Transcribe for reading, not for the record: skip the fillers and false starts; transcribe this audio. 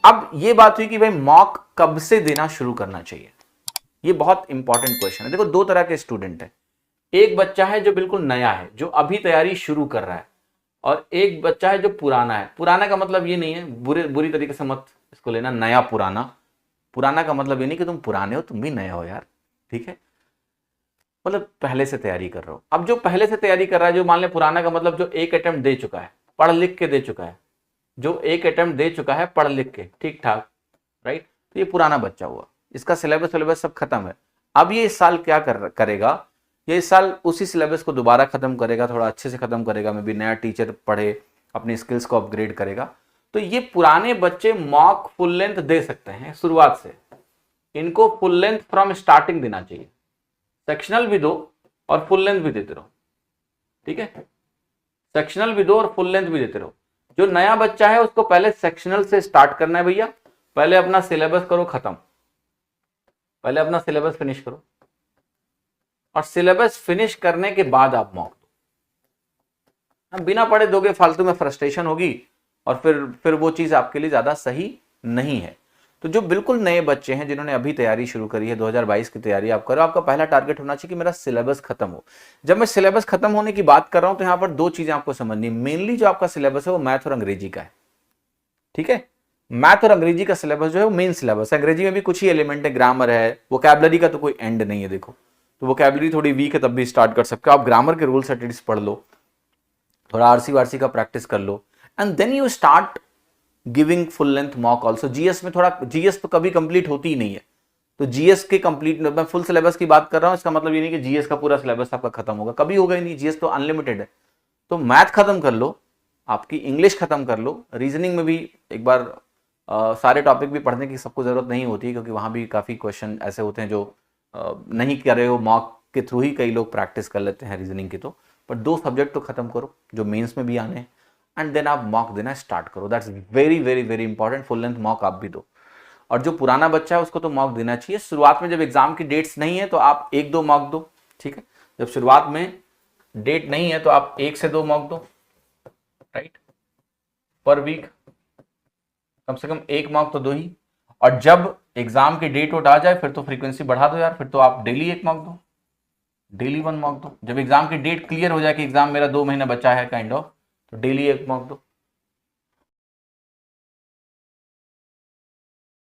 अब ये बात हुई कि भाई मॉक कब से देना शुरू करना चाहिए, ये बहुत इंपॉर्टेंट क्वेश्चन है। देखो दो तरह के स्टूडेंट है, एक बच्चा है जो बिल्कुल नया है, जो अभी तैयारी शुरू कर रहा है, और एक बच्चा है जो पुराना है। पुराना का मतलब ये नहीं है, बुरी तरीके से मत इसको लेना, नया पुराना। पुराना का मतलब ये नहीं कि तुम पुराने हो, तुम भी नए हो यार, ठीक है, मतलब पहले से तैयारी कर रहे हो। अब जो पहले से तैयारी कर रहा है, जो मान ले पुराना का मतलब जो एक अटेम्प्ट दे चुका है, पढ़ लिख के दे चुका है, जो एक अटेम्प्ट दे चुका है पढ़ लिख के ठीक ठाक, राइट, तो ये पुराना बच्चा हुआ, इसका सिलेबस सब खत्म है। अब ये इस साल क्या करेगा, ये इस साल उसी सिलेबस को दोबारा खत्म करेगा, थोड़ा अच्छे से खत्म करेगा, मे बी नया टीचर पढ़े, अपनी स्किल्स को अपग्रेड करेगा। तो ये पुराने बच्चे मॉक फुल लेंथ दे सकते हैं शुरुआत से, इनको फुल लेंथ फ्रॉम स्टार्टिंग देना चाहिए, सेक्शनल भी दो और फुल लेंथ भी देते रहो, ठीक है, सेक्शनल भी दो और फुल लेंथ भी देते रहो। जो नया बच्चा है उसको पहले सेक्शनल से स्टार्ट करना है भैया, पहले अपना सिलेबस करो खत्म, पहले अपना सिलेबस फिनिश करो, और सिलेबस फिनिश करने के बाद आप मॉक दो। बिना पढ़े दोगे फालतू में फ्रस्ट्रेशन होगी, और फिर वो चीज आपके लिए ज्यादा सही नहीं है। तो जो बिल्कुल नए बच्चे हैं, जिन्होंने अभी तैयारी शुरू करी है, 2022 की तैयारी आप करो, आपका पहला टारगेट होना चाहिए कि मेरा सिलेबस खत्म हो। जब मैं सिलेबस खत्म होने की बात कर रहा हूं तो यहां पर दो चीजें आपको समझनी, मेनली जो आपका सिलेबस है वो मैथ और अंग्रेजी का है, ठीक है, मैथ और अंग्रेजी का सिलेबस जो है वो मेन सिलेबस है। अंग्रेजी में भी कुछ ही एलिमेंट है, ग्रामर है, वोकैबुलरी का तो कोई एंड नहीं है। देखो तो वोकैबुलरी थोड़ी वीक है तब भी स्टार्ट कर सकते हो आप, ग्रामर के रूल्स एटलीस्ट पढ़ लो, थोड़ा आरसी वारसी का प्रैक्टिस कर लो, and then you start giving full length mock also. GS में थोड़ा, जीएस तो कभी कंप्लीट होती ही नहीं है, तो जीएस के कंप्लीट, मैं फुल सिलेबस की बात कर रहा हूं, इसका मतलब ये नहीं कि जीएस का पूरा सिलेबस आपका खत्म होगा, कभी होगा ही नहीं, जीएस तो अनलिमिटेड है। तो मैथ खत्म कर लो, आपकी इंग्लिश खत्म कर लो, रीजनिंग में भी एक बार सारे टॉपिक भी पढ़ने की सबको जरूरत नहीं होती, क्योंकि वहां भी काफी क्वेश्चन ऐसे होते हैं जो नहीं कर रहे हो, मॉक के थ्रू ही कई लोग प्रैक्टिस कर लेते हैं रीजनिंग की। तो पर दो सब्जेक्ट तो खत्म करो जो मेंस में भी आने हैं, एंड देन आप मॉक देना स्टार्ट करो। That's very very very important, full length mock आप भी दो। और जो पुराना बच्चा है उसको तो मॉक देना चाहिए शुरुआत में, जब एग्जाम की डेट्स नहीं है तो आप एक दो मॉक दो, ठीक है, जब शुरुआत में डेट नहीं है तो आप एक से दो मॉक दो, राइट, पर वीक कम से कम एक मॉक तो दो ही। और जब एग्जाम की डेट वोट आ जाए फिर तो फ्रीक्वेंसी बढ़ा दो यार, फिर तो आप डेली एक मॉक दो, डेली वन मॉक दो। जब एग्जाम की डेट क्लियर हो जाए कि एग्जाम मेरा 2 महीना बचा है काइंड ऑफ, तो डेली एक मॉक दो।